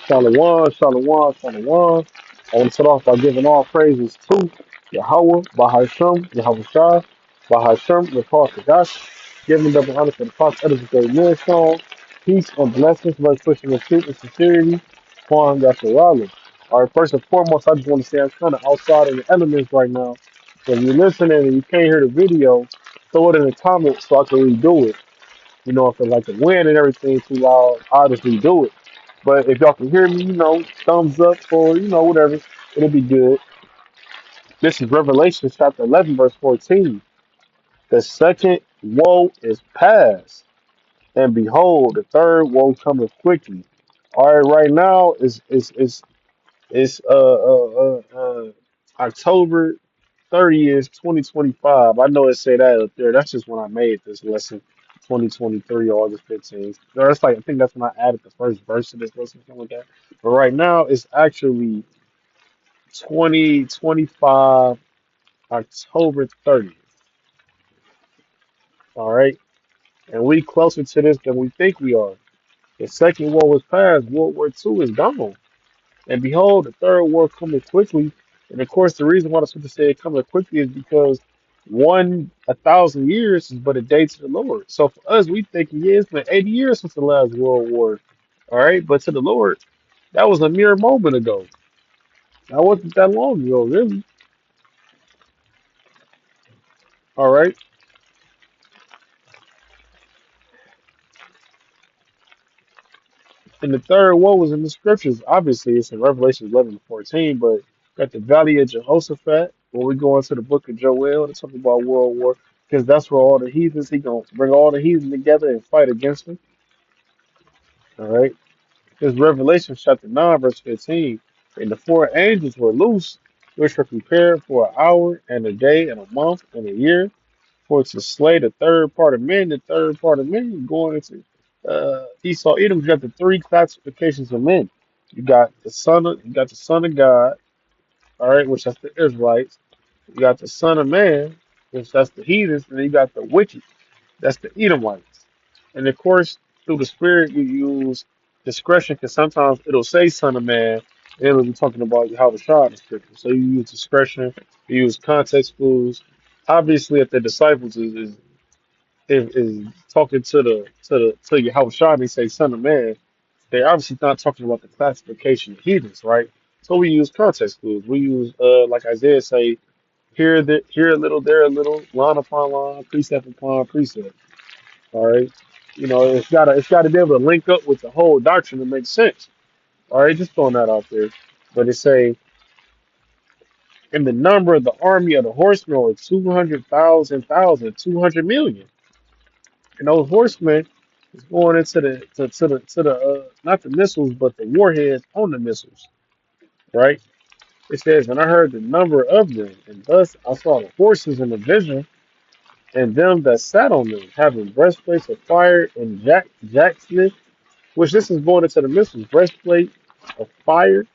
Shalom, shalom, shalom. I want to start off by giving all praises to Yahweh, Bahashem, Yahweh Shai, Bahashem, the Paul Kadash, giving double honor for the Fox Edification Millstone, peace and blessings, much pushing the truth and sincerity, upon Yasharala. All right, first and foremost, I just want to say I'm kind of outside of the elements right now. So if you're listening and you can't hear the video, throw it in the comments so I can redo it. You know, if it's like the wind and everything too loud, I'll just redo it. But if y'all can hear me, thumbs up or, whatever, it'll be good. This is Revelation chapter 11, verse 14. The second woe is past, and behold, the third woe cometh quickly. All right, right now is October 30th, 2025. I know it say that up there. That's just when I made this lesson, 2023, August 15th. No, that's like I think that's when I added the first verse to this lesson, something like that. But right now it's actually 2025, October 30th. All right, and we closer to this than we think we are. The second war was past. World War II is gone. And behold, the third war coming quickly. And of course, the reason why the scripture said coming quickly is because 1,000 years is but a day to the Lord. So for us, we thinking, yeah, it's been 80 years since the last world war. All right. But to the Lord, that was a mere moment ago. That wasn't that long ago, really. All right. And the third war was in the scriptures. Obviously, it's in Revelation 11 to 14, but got the Valley of Jehoshaphat. When we go into the book of Joel to talk about World War, because that's where all the heathens, he going to bring all the heathens together and fight against them. All right. This Revelation chapter 9, verse 15. And the four angels were loose, which were prepared for an hour and a day and a month and a year, for to slay the third part of men. The third part of men going into Esau, Edom. You got the three classifications of men. You got the son of God, all right, which that's the Israelites. You got the son of man, which that's the heathens, and then you got the wicked, that's the Edomites. And of course, through the spirit, you use discretion because sometimes it'll say son of man, and it'll be talking about how the shot is scripture. So you use discretion, you use context clues. Obviously, if the disciples is talking to Yahushua and they say son of man, they're obviously not talking about the classification of heathens, right? So we use context clues. We use like Isaiah say, here a little, there a little, line upon line, precept upon precept. All right. You know, it's gotta be able to link up with the whole doctrine to make sense. All right, just throwing that out there. But it say, and the number of the army of the horsemen were 200,000, 200 million. And those horsemen is going into the not the missiles, but the warheads on the missiles, right? It says, and I heard the number of them, and thus I saw the horses in the vision, and them that sat on them, having breastplates of fire and jacksmith, which this is going into the missiles, breastplate of fire.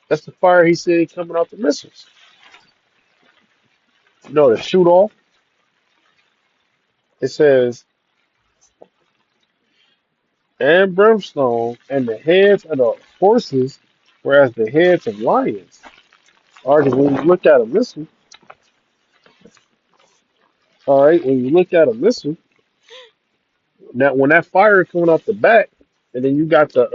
That's the fire he said coming off the missiles. You know, to shoot off. It says, and brimstone, and the heads of the horses, whereas the heads of lions. All right, 'cause when you look at a missile, all right, when you look at a missile, that when that fire is coming off the back, and then you got the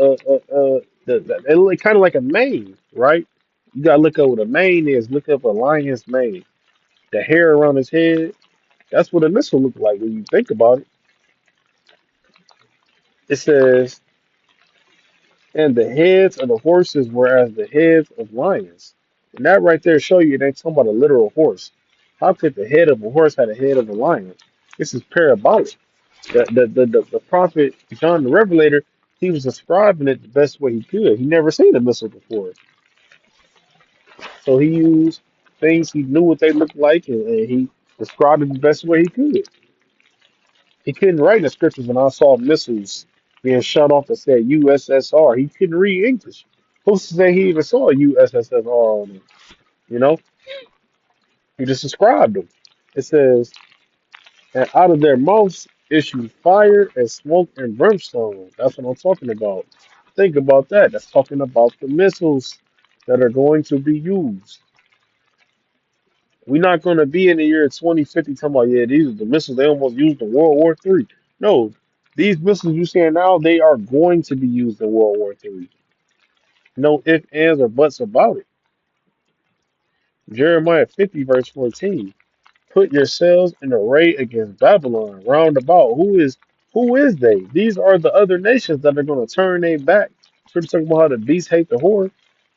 it look kind of like a mane, right? You gotta look up what a mane is. Look up a lion's mane. The hair around his head. That's what a missile look like when you think about it. It says, and the heads of the horses were as the heads of lions. And that right there show you it ain't talking about a literal horse. How could the head of a horse have the head of a lion? This is parabolic. The prophet John the Revelator, he was describing it the best way he could. He never seen a missile before. So he used things he knew what they looked like and he described it the best way he could. He couldn't write in the scriptures when I saw missiles being shot off that said USSR. He couldn't read English. Who's to say he even saw a USSR on it? You know, he just described them. It says, and out of their mouths issued fire and smoke and brimstone. That's what I'm talking about. think about that. That's talking about the missiles that are going to be used. We're not going to be in the year 2050 talking about, yeah, these are the missiles they almost used in World War III. No, these missiles you see now, they are going to be used in World War III. No ifs, ands, or buts about it. Jeremiah 50, verse 14. Put yourselves in array against Babylon round about. Who is they? These are the other nations that are going to turn their back. So we're talking about how the beast hate the whore.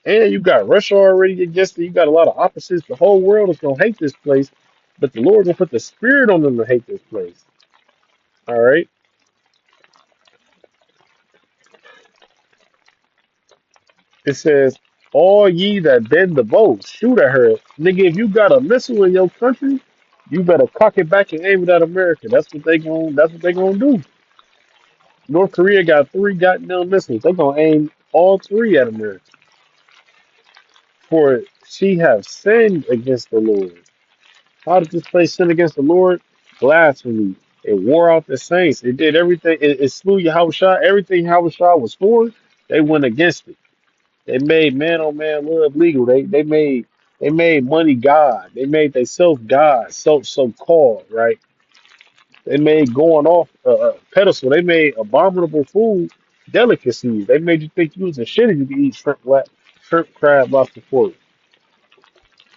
And you got Russia already against it. You got a lot of opposites. The whole world is going to hate this place. But the Lord going to put the spirit on them to hate this place. All right. It says, all ye that bend the bow, shoot at her. Nigga, if you got a missile in your country, you better cock it back and aim it at America. That's what they gonna do. North Korea got three goddamn missiles. They gonna aim all three at America. For she have sinned against the Lord. How did this place sin against the Lord? Blasphemy. It wore out the saints. It did everything. It slew Yahushua. Everything Yahushua was for, they went against it. They made man on man love legal. They made money God. They made themselves God, so called, right? They made going off pedestal. They made abominable food delicacies. They made you think you was a shit if you could eat shrimp, crab, lobster, pork.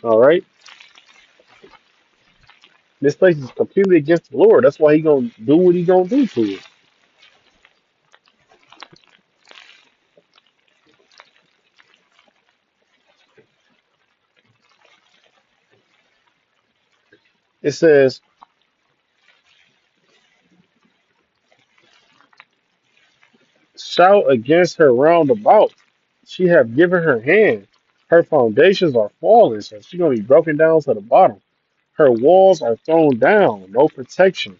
All right, this place is completely against the Lord. That's why he gonna do what he gonna do to it. It says, "Shout against her round about. She have given her hand. Her foundations are fallen, so she's gonna be broken down to the bottom. Her walls are thrown down, no protection.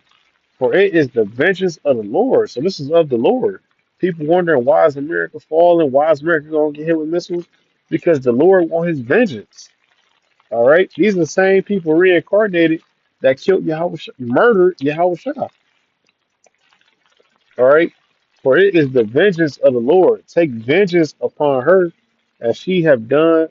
For it is the vengeance of the Lord." So this is of the Lord. People wondering why is America falling? Why is America going to get hit with missiles? Because the Lord wants his vengeance. All right. These are the same people reincarnated that killed Yahweh, murdered Yahweh Shah. All right. For it is the vengeance of the Lord. Take vengeance upon her as she have done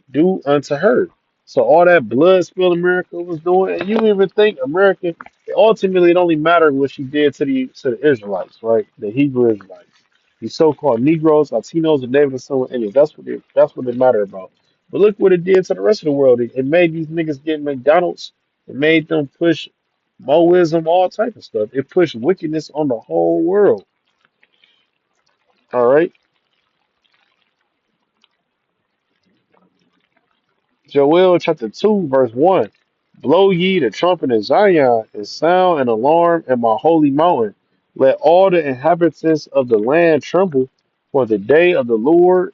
do unto her. So all that blood spill America was doing, and you don't even think America ultimately it only mattered what she did to the Israelites, right? The Hebrew Israelites. These so-called Negroes, Latinos, and David and Son of Indians. That's what it mattered about. But look what it did to the rest of the world. It made these niggas get McDonald's. It made them push Moism, all type of stuff. It pushed wickedness on the whole world. All right. Joel chapter 2, verse 1. Blow ye the trumpet in Zion, and sound an alarm in my holy mountain. Let all the inhabitants of the land tremble, for the day of the Lord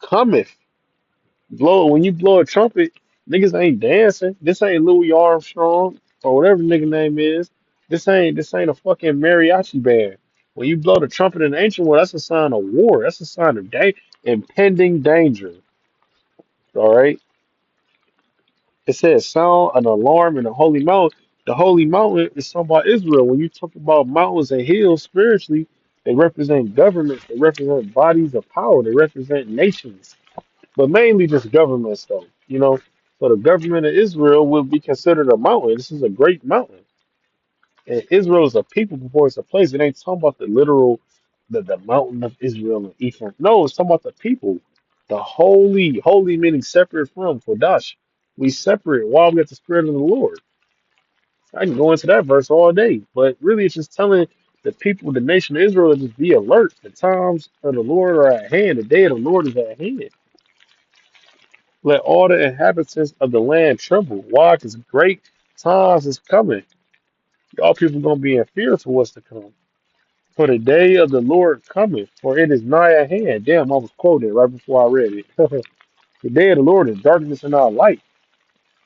cometh. Blow when you blow a trumpet, niggas ain't dancing. This ain't Louis Armstrong or whatever nigga name is. This ain't a fucking mariachi band. When you blow the trumpet in the ancient world, that's a sign of war. That's a sign of impending danger. All right. It says sound an alarm in the holy mountain. The holy mountain is talking about Israel. When you talk about mountains and hills spiritually, they represent governments, they represent bodies of power, they represent nations, but mainly just governments, though. So the government of Israel will be considered a mountain. This is a great mountain. And Israel is a people before it's a place. It ain't talking about the literal, the mountain of Israel and Ephraim. No, it's talking about the people. The holy, holy meaning separate from Kodash. We separate while we got the spirit of the Lord. I can go into that verse all day, but really it's just telling the people, the nation of Israel, to just be alert. The times of the Lord are at hand. The day of the Lord is at hand. Let all the inhabitants of the land tremble. Why? Because great times is coming. Y'all people gonna be in fear for what's to come. For the day of the Lord cometh, for it is nigh at hand. Damn, I was quoted right before I read it. The day of the Lord is darkness and not light.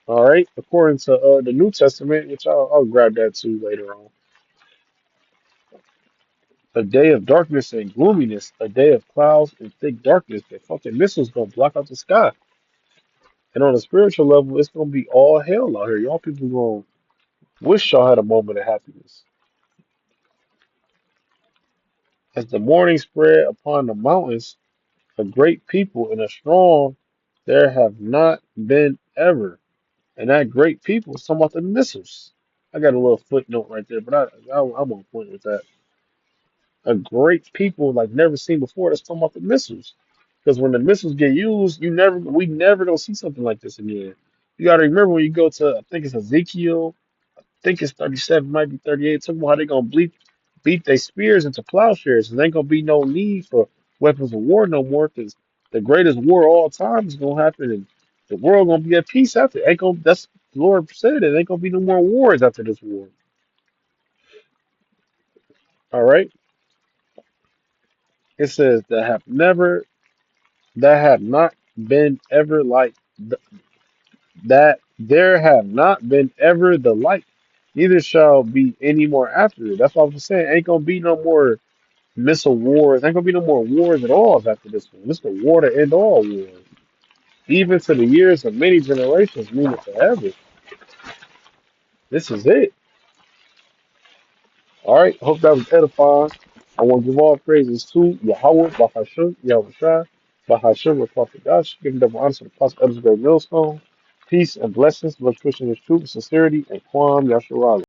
All right, according to the New Testament, which I'll grab that too later on. A day of darkness and gloominess, a day of clouds and thick darkness. The fucking missiles gonna block out the sky. And on a spiritual level, it's gonna be all hell out here. Y'all people gonna wish y'all had a moment of happiness. As the morning spread upon the mountains, a great people and a strong there have not been ever. And that great people is talking about the missiles. I got a little footnote right there, but I'm on point with that. A great people like never seen before. That's talking about the missiles. Because when the missiles get used, we never gonna see something like this again. You got to remember when you go to, I think it's Ezekiel, I think it's 37, might be 38. Talking about how they gonna beat their spears into plowshares, and there ain't gonna be no need for weapons of war no more. Because the greatest war of all time is gonna happen, and the world gonna be at peace after. Ain't gonna. That's the Lord said it. Ain't gonna be no more wars after this war. All right. It says that have not been ever like that there have not been ever the like, neither shall be any more after it. That's what I was saying. Ain't gonna be no more missile wars. Ain't gonna be no more wars at all after this one. This is the war to end all wars. Even to the years of many generations, meaning forever. This is it. All right. Hope that was edifying. I want to give all praises to Yahweh, Bahashim, Yahweh Shai, Bahashim, with Prophet Gosh, giving double honor to the Apostle Elder Greg Millstone. Peace and blessings, much Christian is truth, sincerity, and Kwam Yasharala.